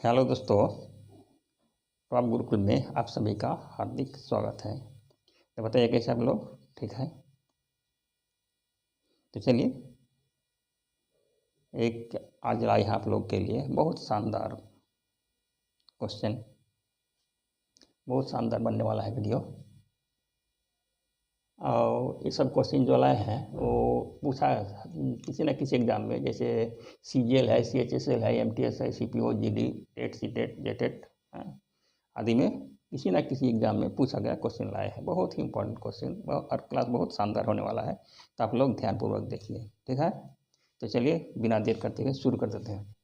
Hello दोस्तों, top Gurukul में आप सभी का हार्दिक स्वागत है। तो बताइए कैसे आप लोग ठीक है। तो चलिए एक आज लाई है आप लोग के लिए बहुत शानदार क्वेश्चन, बहुत शानदार बनने वाला है वीडियो। और ये सब क्वेश्चन जो लाए हैं वो पूछा किसी न किसी एग्जाम में, जैसे CGL है, CHSL है, MTS है, CPO, GD, TET, CTET, JTET आदि में किसी न किसी एग्जाम में पूछा गया क्वेश्चन लाए हैं। बहुत ही इंपॉर्टेंट क्वेश्चन और क्लास बहुत शानदार होने वाला है, तो आप लोग ध्यानपूर्वक देखिए, ठीक है। तो चलिए बिना देर करते हुए शुरू कर देते हैं।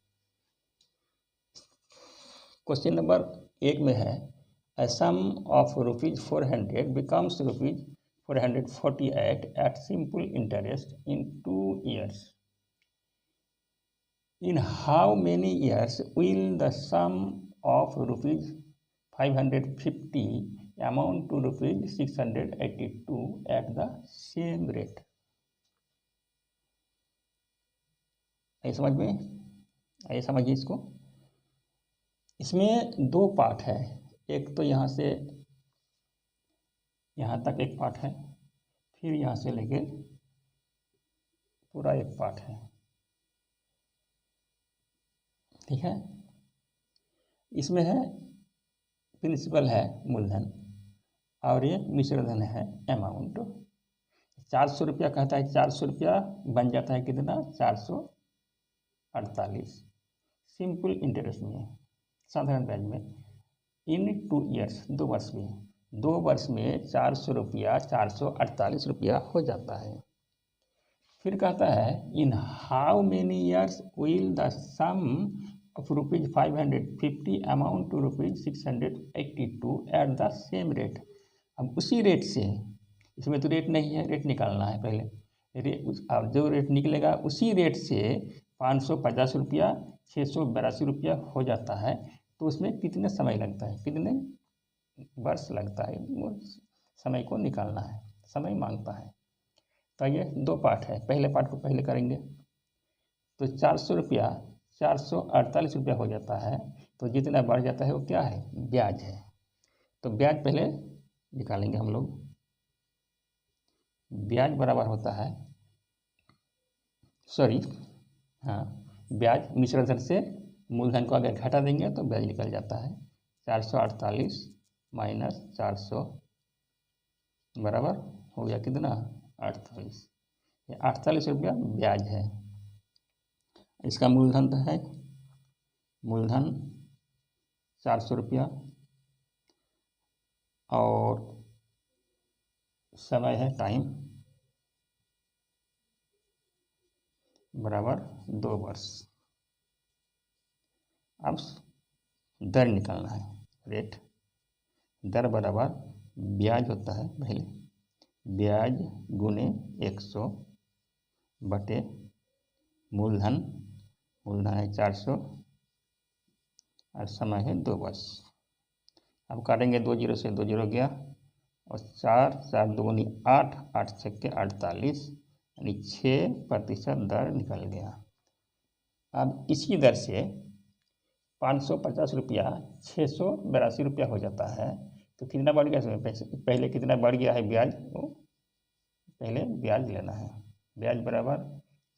क्वेश्चन नंबर 1 में है, a sum of ₹400 becomes ₹448 at simple interest in 2 years. In how many years will the sum of ₹550 amount to ₹682 at the same rate? आइए समझ में, आइए समझिए इसको। इसमें दो पार्ट है, एक तो यहाँ से यहाँ तक एक पार्ट है, फिर यहाँ से लेके पूरा एक पार्ट है, ठीक है। इसमें है प्रिंसिपल है मूलधन, और ये मिश्र धन है अमाउंट। 400 रुपया कहता है, 400 रुपया बन जाता है कितना, 448 सिंपल इंटरेस्ट में, साधारण ब्याज में, इन 2 ईयर्स, 2 वर्ष में, 2 वर्ष में 400 रुपया 448 रुपया हो जाता है। फिर कहता है, in how many years will the sum of ₹550 amount to ₹682 at the same rate. अब उसी रेट से, इसमें तो रेट नहीं है, रेट निकालना है पहले। अब जो रेट निकलेगा उसी रेट से 550 रुपया 682 रुपया हो जाता है, तो उसमें कितने समय लगता है, कितने वर्ष लगता है, वो समय को निकालना है, समय मांगता है। तो ये दो पार्ट है, पहले पार्ट को पहले करेंगे। तो 400 रुपया 448 रुपया हो जाता है, तो जितना बढ़ जाता है वो क्या है, ब्याज है। तो ब्याज पहले निकालेंगे हम लोग। ब्याज बराबर होता है, ब्याज मिश्र धन से मूलधन को अगर घटा देंगे तो ब्याज निकल जाता है। 448 माइनस 400 बराबर हो गया कितना, 48। ये 48 रुपया ब्याज है। इसका मूलधन है, मूलधन 400 रुपया, और समय है टाइम बराबर 2 वर्ष। अब दर निकालना है, रेट। दर बराबर ब्याज होता है, पहले ब्याज गुने 100 बटे मूलधन, मूलधन है 400 और समय है 2 वर्ष। अब काटेंगे 2 जीरो से, 2 जीरो गया, और 4 4 दूनी 8, 8 छक्के 48, यानी 6% दर निकल गया। अब इसी दर से 550 रुपया 682 रुपया हो जाता है, तो कितना बढ़ गया इसमें, पहले कितना बढ़ गया है ब्याज, वो पहले ब्याज लेना है। ब्याज बराबर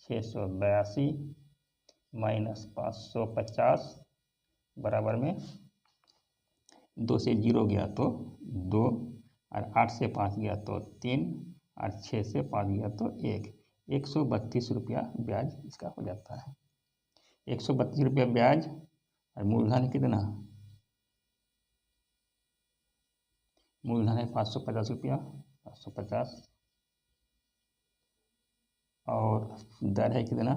682 माइनस 550 बराबर में 2 से 0 गया तो 2, और 8 से 5 गया तो 3, और 6 से 5 गया तो 1, 132 रुपया ब्याज इसका हो जाता है। 132 रुपया ब्याज, और मूलधन कितना, मूलधन है 550 रुपया, 550, और दर है कितना,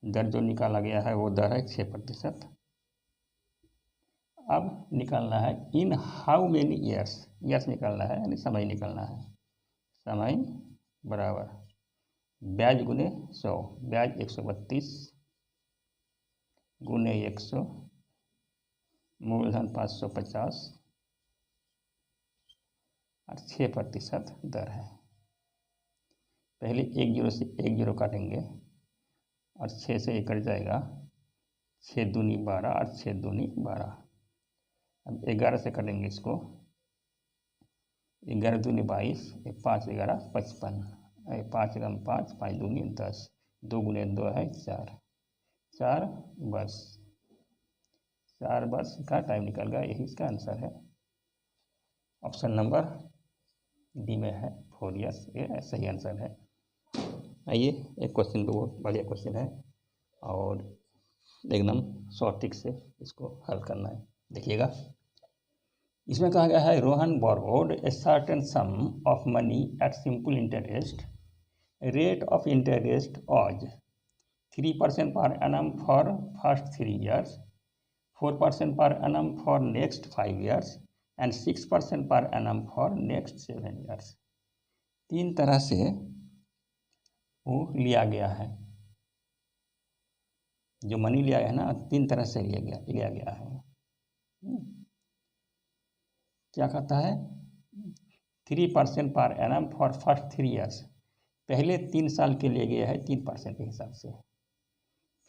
दर जो निकाला गया है वो दर है 6%। अब निकालना है in how many years, years निकालना है यानी समय निकालना है। समय बराबर ब्याज गुने 100, ब्याज 132 गुने 100, मूलधन 550 और 6% दर है। पहले 1 जीरो से 1 जीरो काटेंगे, और 6 से 1 कट जाएगा, 6 दूनी 12 और 6 दूनी 12। अब 11 से करेंगे इसको, 11 दूनी 22, 5 11 55, 5 एकम 5, 5 दूनी 10, 2 गुने 2 है 4, 4 वर्ष, 4 वर्ष का टाइम निकल गया। यही इसका आंसर है। ऑप्शन नंबर डी में है 4 ईयर्स, ये सही आंसर है। आइए एक क्वेश्चन पे, बहुत बढ़िया क्वेश्चन है और एकदम शॉर्ट ट्रिक से इसको हल करना है। देखिएगा, इसमें कहा गया है Rohan borrowed a certain some of money at simple interest, rate of interest was 3% per annum for first 3 years, 4% per annum for next 5 years and 6% per annum for next 7 years। 3 तरह से वो लिया गया है, जो मनी लिया है ना, 3 तरह से लिया गया है। क्या कहता है, 3% per annum for first 3 years, पहले 3 साल के लिए गया है 3% के हिसाब से,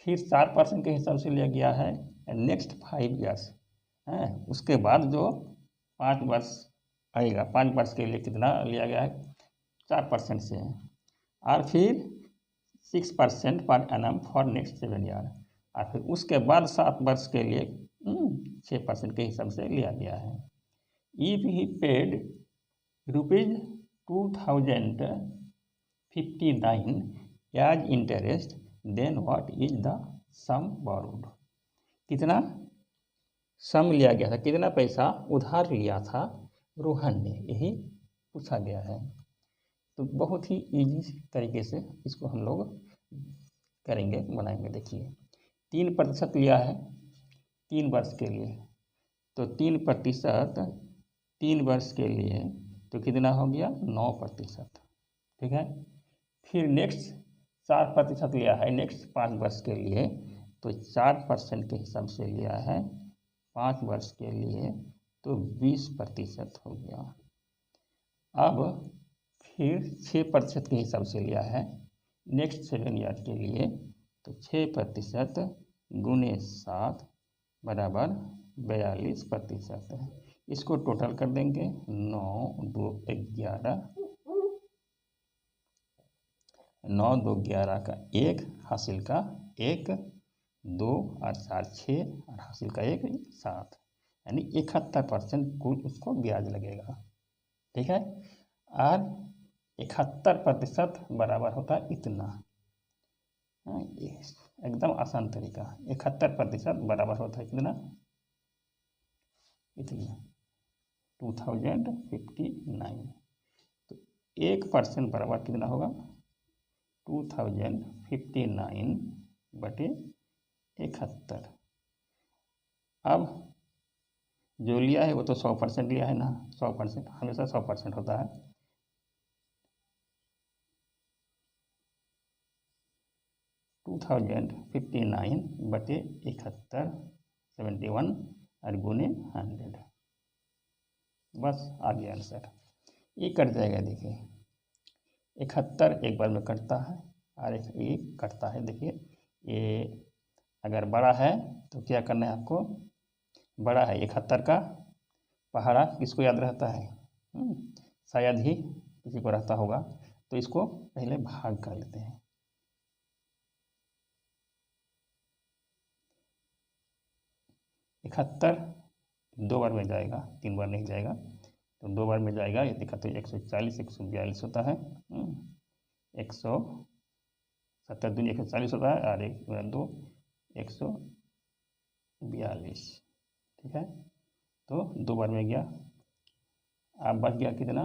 फिर 4% के हिसाब से लिया गया है नेक्स्ट 5 years है, उसके बाद जो 5 वर्ष आएगा, 5 वर्ष के लिए कितना लिया गया है 4% से, और फिर 6% per annum for next 7 year, और फिर उसके बाद 7 वर्ष के लिए 6% के हिसाब से लिया गया है। If he paid rupees 2059 as interest, then what is the sum borrowed. कितना सम लिया गया था, कितना पैसा उधार लिया था रोहन ने, यही पूछा गया है। तो बहुत ही इजी तरीके से इसको हम लोग करेंगे, बनाएंगे। देखिए 3% लिया है 3 वर्ष के लिए, तो 3% 3 वर्ष के लिए तो कितना हो गया 9%, ठीक है। फिर नेक्स्ट 4% लिया है नेक्स्ट 5 वर्ष के लिए, तो 4% के हिसाब से लिया है 5 वर्ष के लिए, तो 20% हो गया। अब फिर 6% के हिसाब से लिया है नेक्स्ट 7 ईयर के लिए, तो 6% गुने 7 बराबर 42%। इसको टोटल कर देंगे, 9 2 11, 9 2 11 का 1, हासिल का 1, 2 और 4 6 और हासिल का 1 7, यानी 71% कुल उसको ब्याज लगेगा, ठीक है। और 71% बराबर होता है इतना, एकदम आसान तरीका। 71% बराबर होता है कितना, इतना 2059, तो 1% बराबर कितना होगा 2059 बटे 71। अब जो लिया है वो तो 100% लिया है ना, 100% हमेशा 100% होता है। टू 2059 बटे 71, 71 और गुने 100, बस आ गया आंसर। ये कट जाएगा, देखिए 71 एक बार में कटता है और एक कटता है। देखिए ये अगर बड़ा है तो क्या करना है आपको, बड़ा है 71 का पहाड़ा किसको याद रहता है, शायद ही किसी को रहता होगा, तो इसको पहले भाग कर लेते हैं। इकहत्तर 2 बार में जाएगा, 3 बार नहीं जाएगा, तो 2 बार में जाएगा। ये देखा तो 140 142 होता है, 170 दूनी 140 होता है और 1 2 142, ठीक है। तो 2 बार में गया, अब बच गया कितना,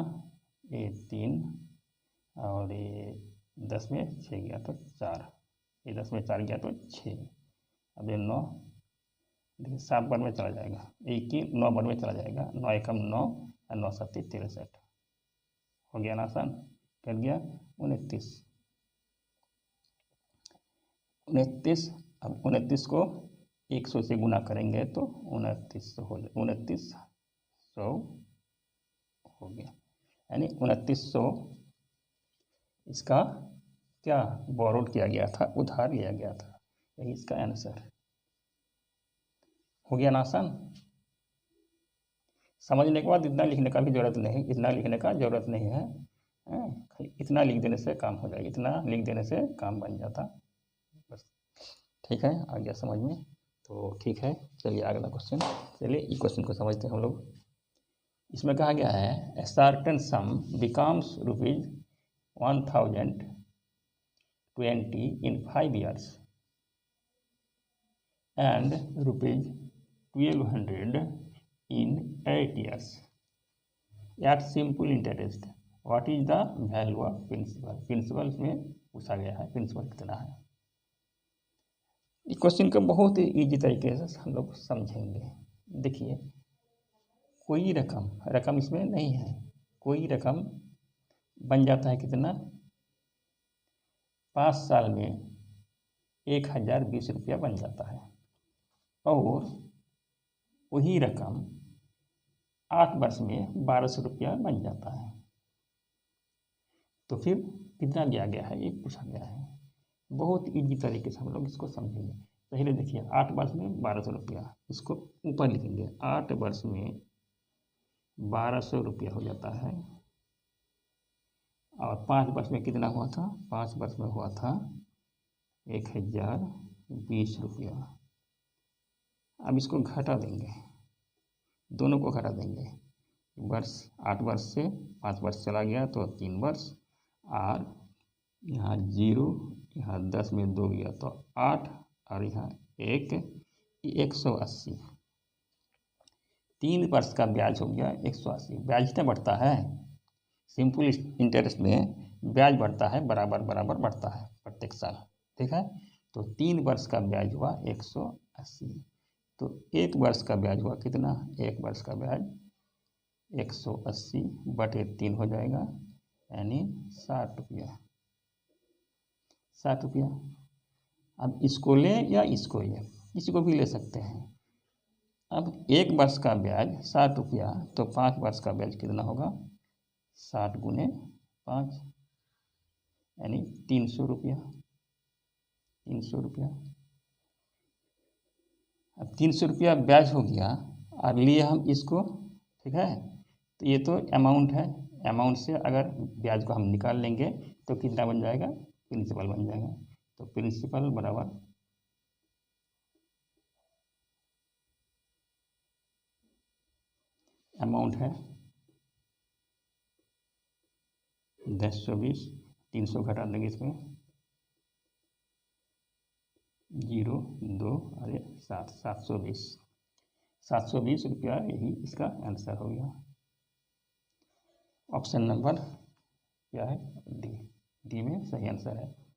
ये 3 और ये 10 में 6 गया तो 4, ये 10 में 4 गया तो 6, अब ये 9, देखिए 7 बार में चला जाएगा, 9 बार में चला जाएगा, 9 एकम 9 और 9 7 63, हो गया ना आसान, कर गया 29। अब 29 को 100 से गुना करेंगे तो 2900 हो जाए, 2900 हो गया, यानी 2900 इसका क्या बोरोड किया गया था, उधार लिया गया था, यही इसका आंसर है। हो गया ना आसान। समझने के बाद इतना लिखने का भी जरूरत नहीं, इतना लिखने का जरूरत नहीं है, इतना लिख देने से काम हो जाएगा, इतना लिख देने से काम बन जाता बस। ठीक है, आ गया समझ में? तो ठीक है, चलिए अगला क्वेश्चन। चलिए इस क्वेश्चन को समझते हैं हम लोग। इसमें कहा गया है a certain some becomes ₹1020 in 5 years and ₹1200 in 8 years at simple interest. What is the value of principal? Principal में पूछा गया है, प्रिंसिपल कितना है। इस क्वेश्चन को बहुत ही ईजी तरीके से हम लोग समझेंगे। देखिए, कोई रकम इसमें नहीं है, कोई रकम बन जाता है कितना, 5 साल में 1020 रुपया बन जाता है, और वही रकम 8 वर्ष में 1200 रुपया बन जाता है। तो फिर कितना दिया गया है ये पूछा गया है। बहुत इजी तरीके से हम लोग इसको समझेंगे। पहले देखिए, 8 वर्ष में 1200 रुपया, इसको ऊपर लिखेंगे, 8 वर्ष में 1200 रुपया हो जाता है, और 5 वर्ष में कितना हुआ था, 5 वर्ष में हुआ था 1020 रुपया। अब इसको घटा देंगे, दोनों को घटा देंगे, वर्ष 8 वर्ष से 5 वर्ष चला गया तो 3 वर्ष, और यहाँ 0, यहाँ 10 में 2 गया तो 8, और यहाँ 180। 3 वर्ष का ब्याज हो गया 180। ब्याज कितना बढ़ता है, सिंपल इंटरेस्ट में ब्याज बढ़ता है, बराबर बराबर बढ़ता है प्रत्येक साल। ठीक है, तो 3 वर्ष का ब्याज हुआ 180, तो 1 वर्ष का ब्याज हुआ कितना, 1 वर्ष का ब्याज 180 बटे 3 हो जाएगा, यानी 60 रुपया। 60 रुपया। अब इसको लें या इसको लें, इसको भी ले सकते हैं। अब 1 वर्ष का ब्याज 60 रुपया, तो 5 वर्ष का ब्याज कितना होगा, 60 गुने 5, यानी 300 रुपया। 300 रुपया। अब 300 रुपया ब्याज हो गया, और लिए हम इसको। ठीक है, तो ये तो अमाउंट है, अमाउंट से अगर ब्याज को हम निकाल लेंगे तो कितना बन जाएगा, प्रिंसिपल बन जाएगा। तो प्रिंसिपल बराबर अमाउंट है 1020, 300 घटा देंगे इसमें, 0, 2, अरे 720। 720 रुपया, यही इसका आंसर हो गया। ऑप्शन नंबर क्या है, डी। डी में सही आंसर है।